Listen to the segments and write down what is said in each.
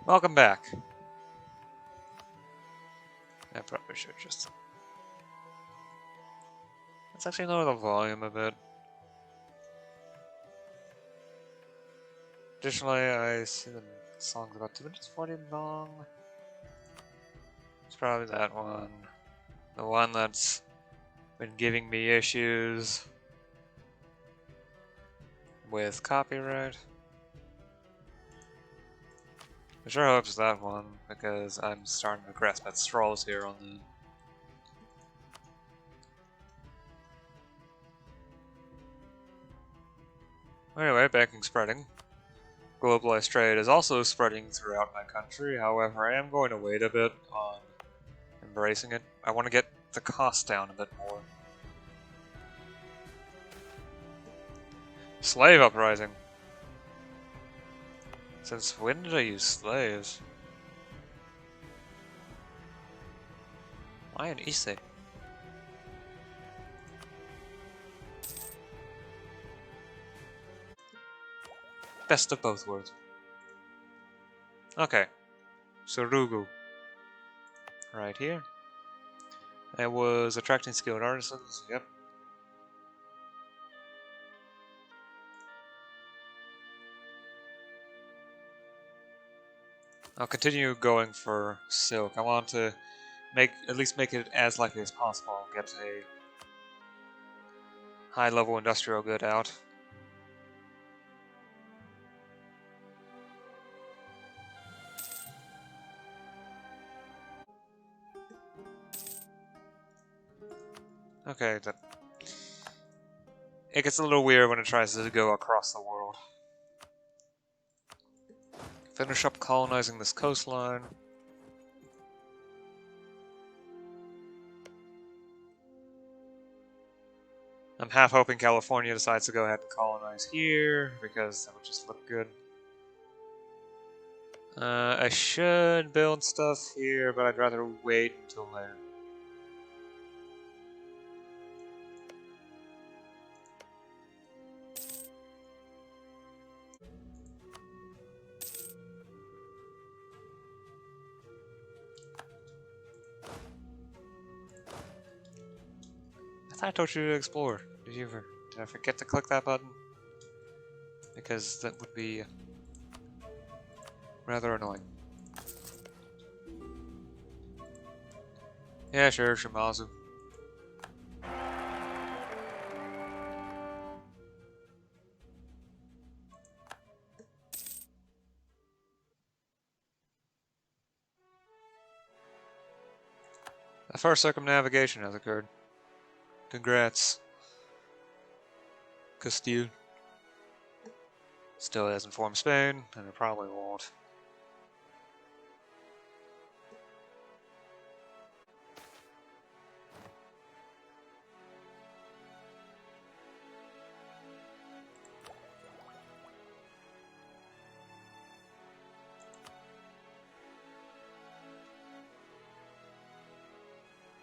Welcome back. I probably should just... Let's actually lower the volume a bit. Additionally, I see the song's about 2 minutes 40 long. It's probably that one. The one that's been giving me issues with copyright. I sure hope it's that one, because I'm starting to grasp at straws here on the... Anyway, banking spreading. Globalized trade is also spreading throughout my country, however I am going to wait a bit on embracing it. I want to get the cost down a bit more. Slave uprising. Since when did I use slaves? Why an Issei? Best of both worlds. Okay. Surugu. Right here. It was attracting skilled artisans, yep. I'll continue going for silk. I want to at least make it as likely as possible. Get a high-level industrial good out. Okay, it gets a little weird when it tries to go across the world. Finish up colonizing this coastline. I'm half hoping California decides to go ahead and colonize here, because that would just look good. I should build stuff here, but I'd rather wait until later. I thought I told you to explore. Did I forget to click that button? Because that would be rather annoying. Yeah, sure, Shimazu. The first circumnavigation has occurred. Congrats. Castile. Still hasn't formed Spain, and it probably won't.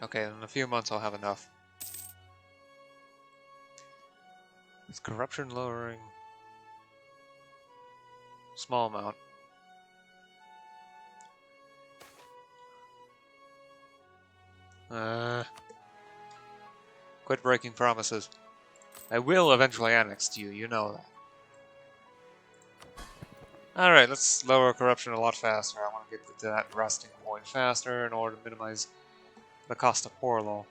Okay, in a few months I'll have enough. Is corruption lowering? Small amount. Quit breaking promises. I will eventually annex you, you know that. Alright, let's lower corruption a lot faster. I want to get to that rusting point faster in order to minimize the cost of poor law.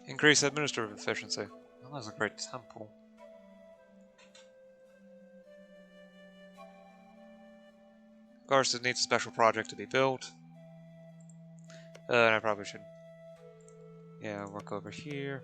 Increase administrative efficiency. Oh, that's a great temple. Of course, it needs a special project to be built. And I probably should... Yeah, work over here.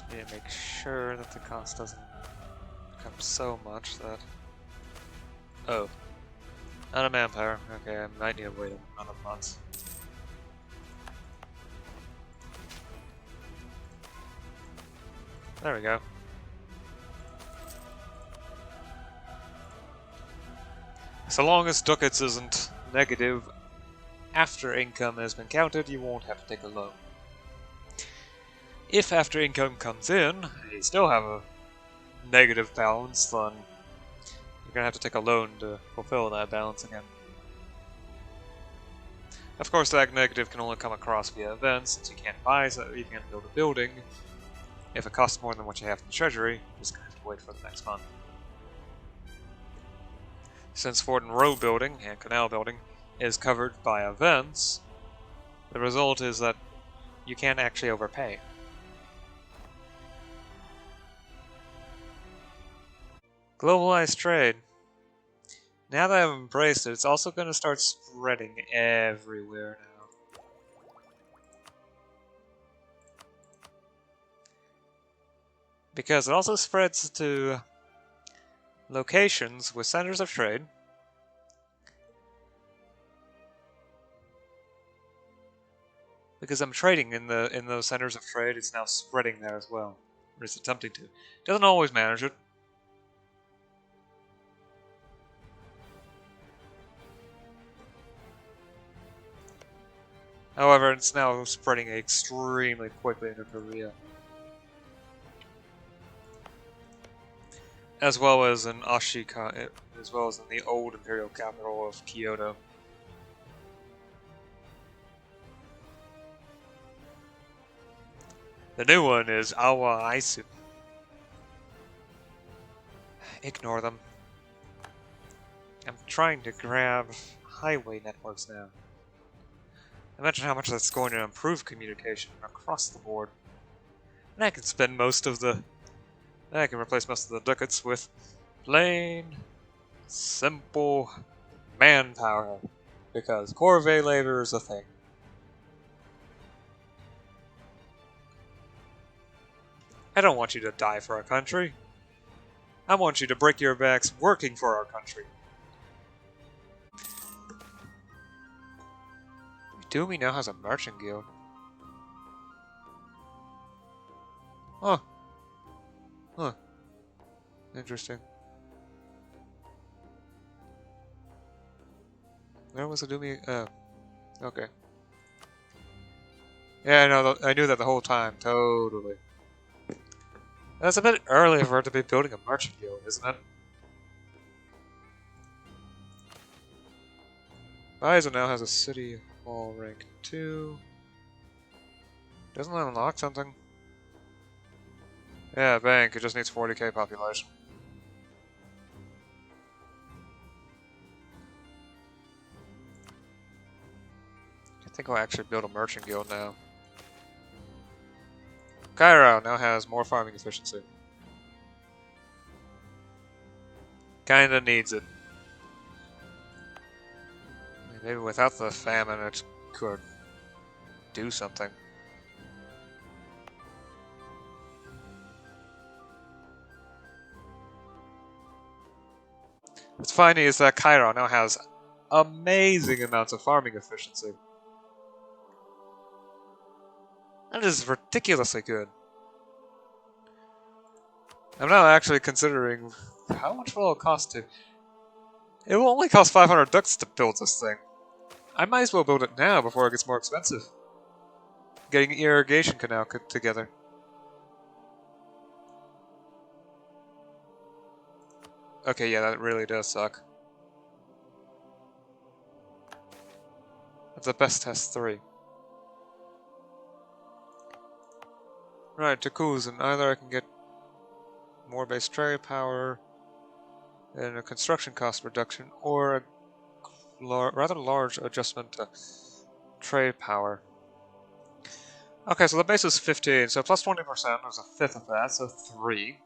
Just need to make sure that the cost doesn't become so much that... Oh. Out of manpower. Okay, I might need to wait another month. There we go. So long as ducats isn't negative after income has been counted, you won't have to take a loan. If after income comes in, and you still have a negative balance, then you're gonna have to take a loan to fulfill that balance again. Of course, that negative can only come across via events, since you can't buy, so you can't build a building. If it costs more than what you have in the treasury, you're just gonna have to wait for the next month. Since ford and road building and canal building is covered by events, the result is that you can't actually overpay. Globalized trade. Now that I've embraced it, it's also going to start spreading everywhere now. Because it also spreads to locations with centers of trade. Because I'm trading in those centers of trade, it's now spreading there as well. Or it's attempting to. It doesn't always manage it. However, it's now spreading extremely quickly into Korea. As well as in Ashika, as well as in the old imperial capital of Kyoto. The new one is Awaisu. Ignore them. I'm trying to grab highway networks now. Imagine how much that's going to improve communication across the board. And I can spend most of the... I can replace most of the ducats with plain, simple manpower. Because corvée labor is a thing. I don't want you to die for our country. I want you to break your backs working for our country. Doomy now has a merchant guild. Huh. Huh. Interesting. Where was the Doomy? Oh. Okay. Yeah, I knew that the whole time. Totally. That's a bit early for it to be building a merchant guild, isn't it? Bison now has a city hall rank 2. Doesn't that unlock something? Yeah, bank. It just needs 40k population. I think I'll actually build a merchant guild now. Cairo now has more farming efficiency. Kinda needs it. Maybe without the famine it could do something. What's funny is that Cairo now has amazing amounts of farming efficiency. That is ridiculously good. I'm now actually considering how much will it cost to... It will only cost 500 ducats to build this thing. I might as well build it now before it gets more expensive. Getting an irrigation canal together. Okay, yeah, that really does suck. That's a best test 3. Right, to Kuzan, either I can get more base trade power and a construction cost reduction, or a rather large adjustment to trade power. Okay, so the base is 15, so plus 20%, there's a fifth of that, so 3.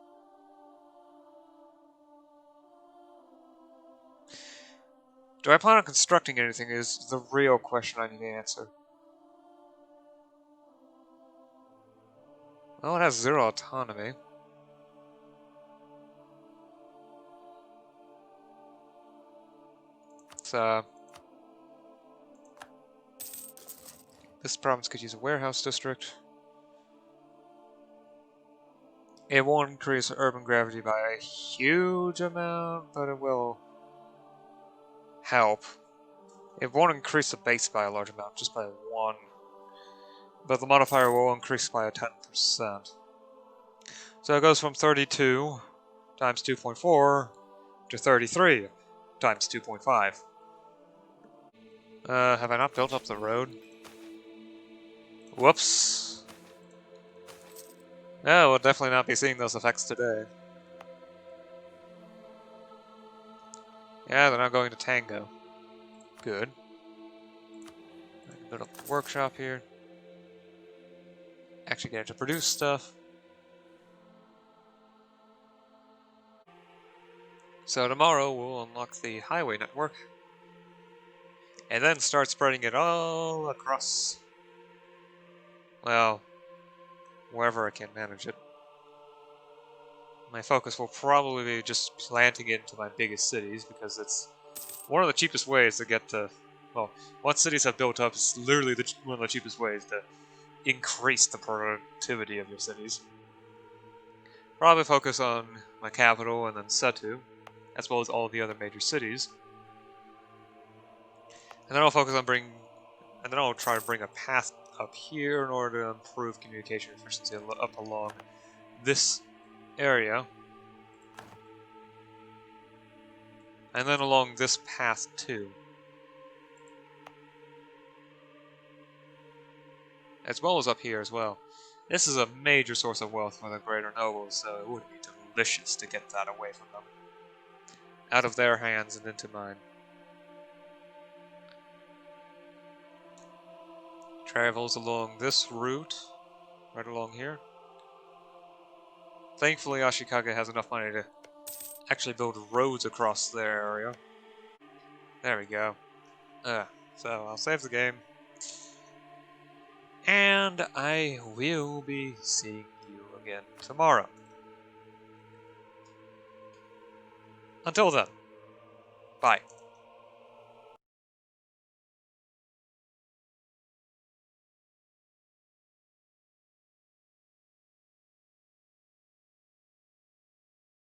Do I plan on constructing anything is the real question I need to answer. Well, it has 0 autonomy. So this province could use a warehouse district. It won't increase urban gravity by a huge amount, but it will help. It won't increase the base by a large amount, just by 1. But the modifier will increase by a 10%. So it goes from 32 times 2.4 to 33 times 2.5. Have I not built up the road? Whoops. No, we'll definitely not be seeing those effects today. Yeah, they're not going to Tango. Good. I can build up the workshop here. Actually get it to produce stuff. So tomorrow we'll unlock the highway network. And then start spreading it all across, well, wherever I can manage it. My focus will probably be just planting it into my biggest cities, because it's one of the cheapest ways to get to, well, once cities have built up, it's literally one of the cheapest ways to increase the productivity of your cities. Probably focus on my capital and then Setu, as well as all of the other major cities. And then I'll focus on and then I'll try to bring a path up here in order to improve communication efficiency up along this area. And then along this path too. As well as up here as well. This is a major source of wealth for the greater nobles, so it would be delicious to get that away from them. Out of their hands and into mine. Travels along this route, right along here. Thankfully, Ashikaga has enough money to actually build roads across their area. There we go. So I'll save the game. And I will be seeing you again tomorrow. Until then, bye.